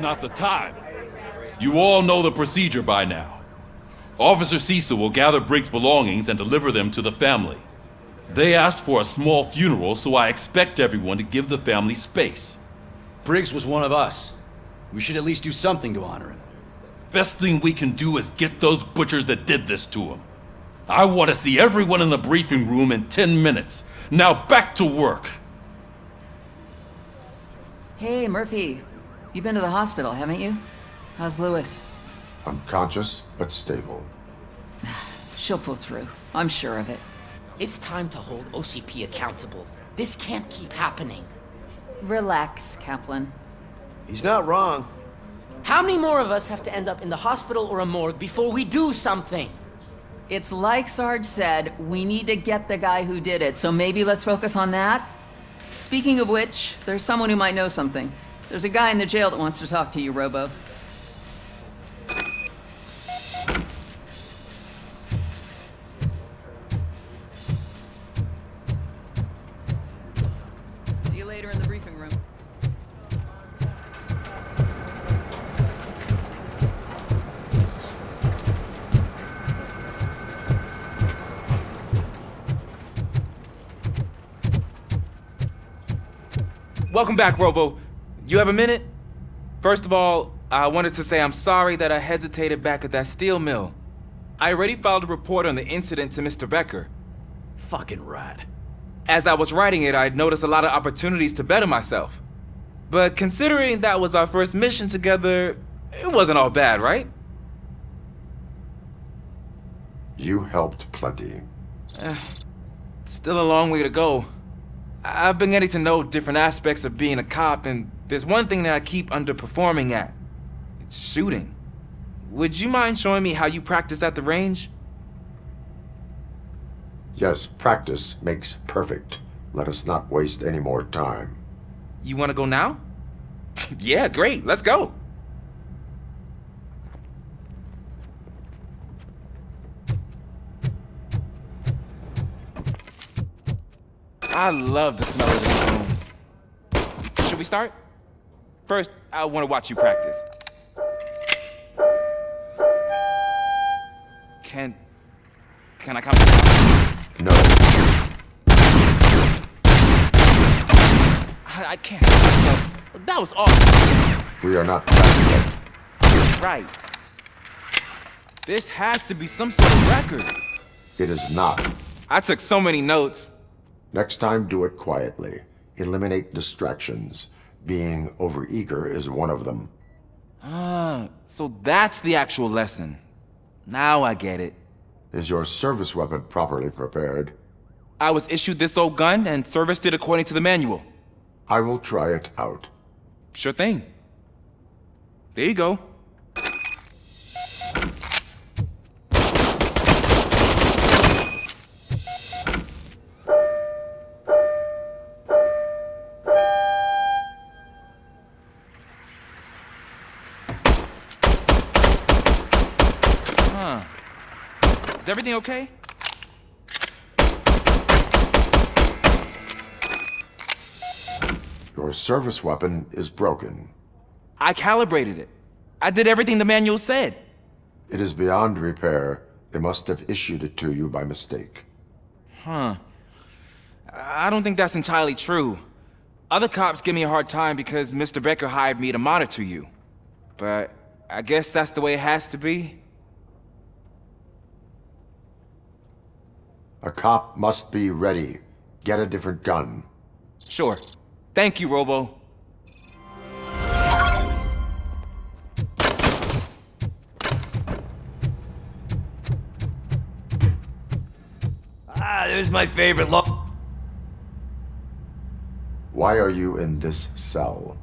not the time. You all know the procedure by now. Officer Cecil will gather Briggs' belongings and deliver them to the family. They asked for a small funeral, so I expect everyone to give the family space. Briggs was one of us. We should at least do something to honor him. Best thing we can do is get those butchers that did this to him. I want to see everyone in the briefing room in 10 minutes. Now back to work. Hey, Murphy. You've been to the hospital, haven't you? How's Lewis? Unconscious, but stable. She'll pull through. I'm sure of it. It's time to hold OCP accountable. This can't keep happening. Relax, Kaplan. He's not wrong. How many more of us have to end up in the hospital or a morgue before we do something? It's like Sarge said, we need to get the guy who did it, so maybe let's focus on that? Speaking of which, there's someone who might know something. There's a guy in the jail that wants to talk to you, Robo. See you later in the briefing room. Welcome back, Robo. You have a minute? First of all, I wanted to say I'm sorry that I hesitated back at that steel mill. I already filed a report on the incident to Mr. Becker. Fucking rat. As I was writing it, I noticed a lot of opportunities to better myself. But considering that was our first mission together, it wasn't all bad, right? You helped plenty. Still a long way to go. I've been getting to know different aspects of being a cop, and there's one thing that I keep underperforming at. It's shooting. Would you mind showing me how you practice at the range? Yes, practice makes perfect. Let us not waste any more time. You want to go now? Yeah, great. Let's go. I love the smell of this room. Should we start? First, I want to watch you practice. Can I come down? No. I can't help myself. That was awesome. We are not done yet. Right. This has to be some sort of record. It is not. I took so many notes. Next time, do it quietly. Eliminate distractions. Being overeager is one of them. So that's the actual lesson. Now I get it. Is your service weapon properly prepared? I was issued this old gun and serviced it according to the manual. I will try it out. Sure thing. There you go. Is everything okay? Your service weapon is broken. I calibrated it. I did everything the manual said. It is beyond repair. They must have issued it to you by mistake. I don't think that's entirely true. Other cops give me a hard time because Mr. Becker hired me to monitor you. But I guess that's the way it has to be. A cop must be ready. Get a different gun. Sure. Thank you, Robo. There's my favorite Why are you in this cell?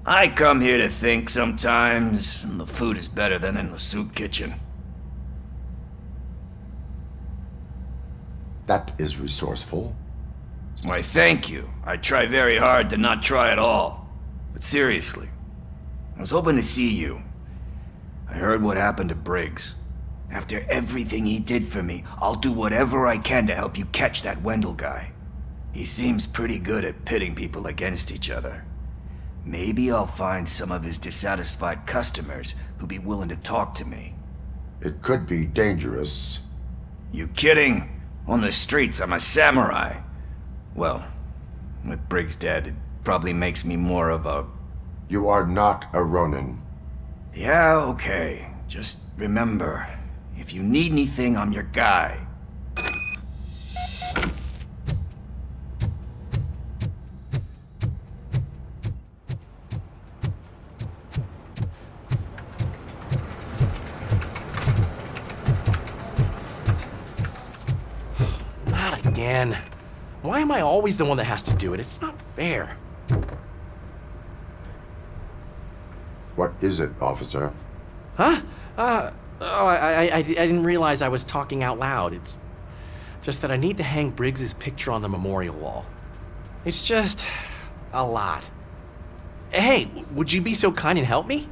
I come here to think sometimes, and the food is better than in the soup kitchen. That is resourceful. Why, thank you. I try very hard to not try at all. But seriously, I was hoping to see you. I heard what happened to Briggs. After everything he did for me, I'll do whatever I can to help you catch that Wendell guy. He seems pretty good at pitting people against each other. maybe I'll find some of his dissatisfied customers who'd be willing to talk to me. It could be dangerous. You kidding? On the streets, I'm a samurai. Well, with Briggs dead, it probably makes me more of a... You are not a Ronin. Yeah, okay. Just remember, if you need anything, I'm your guy. Not again. Why am I always the one that has to do it? It's not fair. What is it, officer? Huh? I didn't realize I was talking out loud. It's just that I need to hang Briggs's picture on the memorial wall. It's just a lot. Hey, would you be so kind and help me?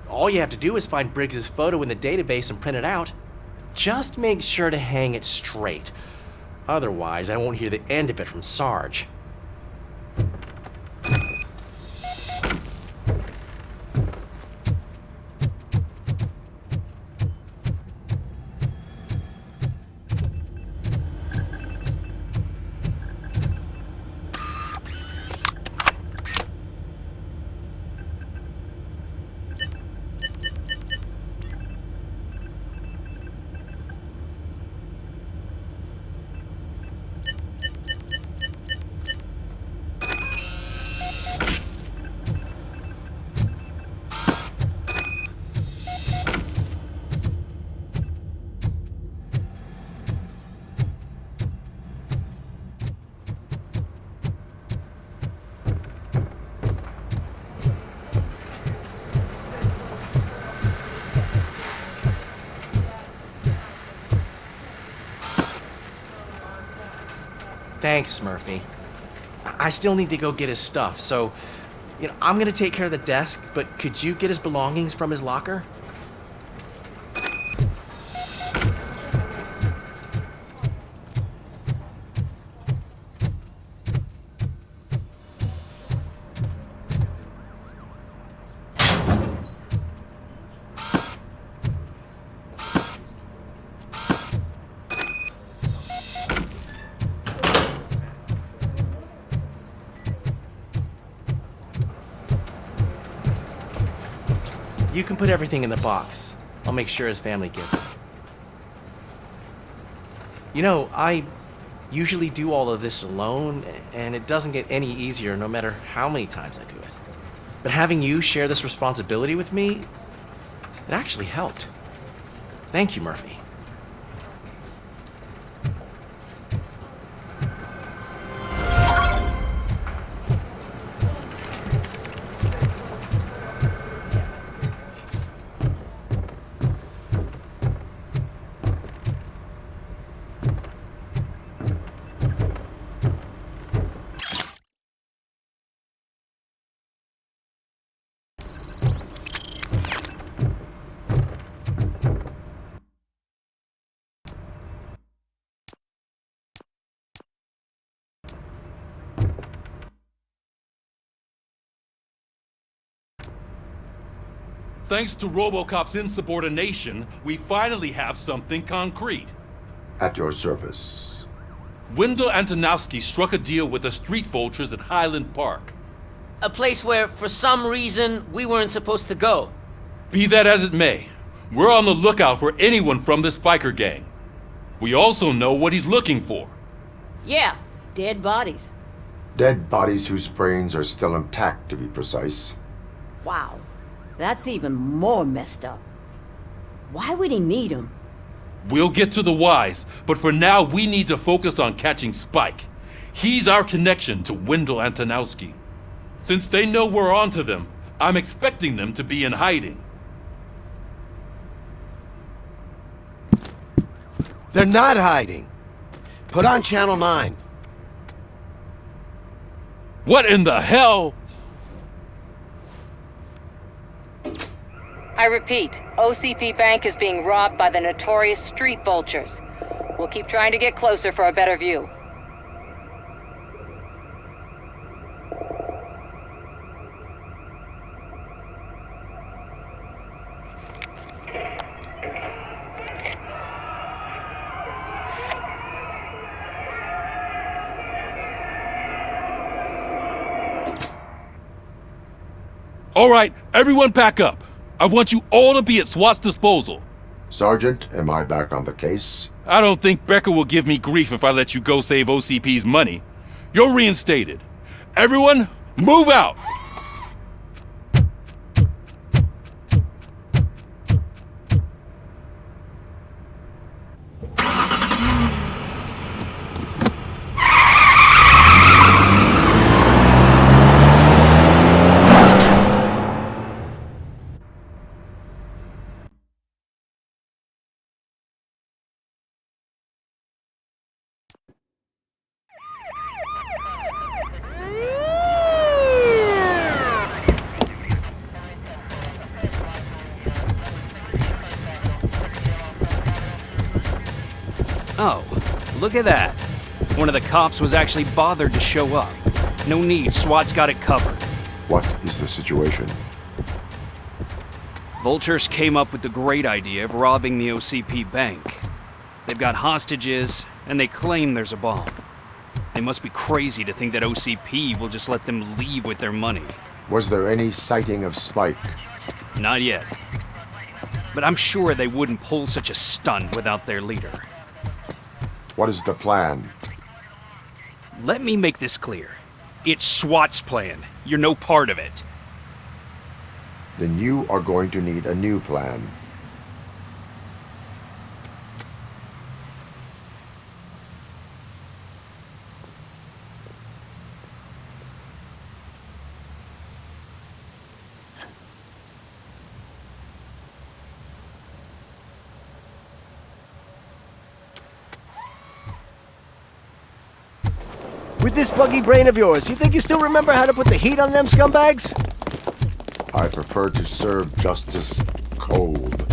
All you have to do is find Briggs's photo in the database and print it out. Just make sure to hang it straight. Otherwise, I won't hear the end of it from Sarge. Thanks, Murphy. I still need to go get his stuff, so, I'm gonna take care of the desk, but could you get his belongings from his locker? You can put everything in the box. I'll make sure his family gets it. I usually do all of this alone, and it doesn't get any easier no matter how many times I do it. But having you share this responsibility with me, it actually helped. Thank you, Murphy. Thanks to RoboCop's insubordination, we finally have something concrete. At your service. Wendell Antonowski struck a deal with the street vultures at Highland Park. A place where, for some reason, we weren't supposed to go. Be that as it may, we're on the lookout for anyone from this biker gang. We also know what he's looking for. Yeah, dead bodies. Dead bodies whose brains are still intact, to be precise. Wow, that's even more messed up. Why would he need them? We'll get to the whys, but for now we need to focus on catching Spike. He's our connection to Wendell Antonowski. Since they know we're onto them, I'm expecting them to be in hiding. They're not hiding. Put on Channel 9. What in the hell? I repeat, OCP Bank is being robbed by the notorious street vultures. We'll keep trying to get closer for a better view. All right, everyone pack up. I want you all to be at SWAT's disposal. Sergeant, am I back on the case? I don't think Becker will give me grief if I let you go save OCP's money. You're reinstated. Everyone, move out! Oh, look at that. One of the cops was actually bothered to show up. No need, SWAT's got it covered. What is the situation? Vultures came up with the great idea of robbing the OCP bank. They've got hostages, and they claim there's a bomb. They must be crazy to think that OCP will just let them leave with their money. Was there any sighting of Spike? Not yet. But I'm sure they wouldn't pull such a stunt without their leader. What is the plan? Let me make this clear. It's SWAT's plan. You're no part of it. Then you are going to need a new plan. With this buggy brain of yours, you think you still remember how to put the heat on them scumbags? I prefer to serve justice cold.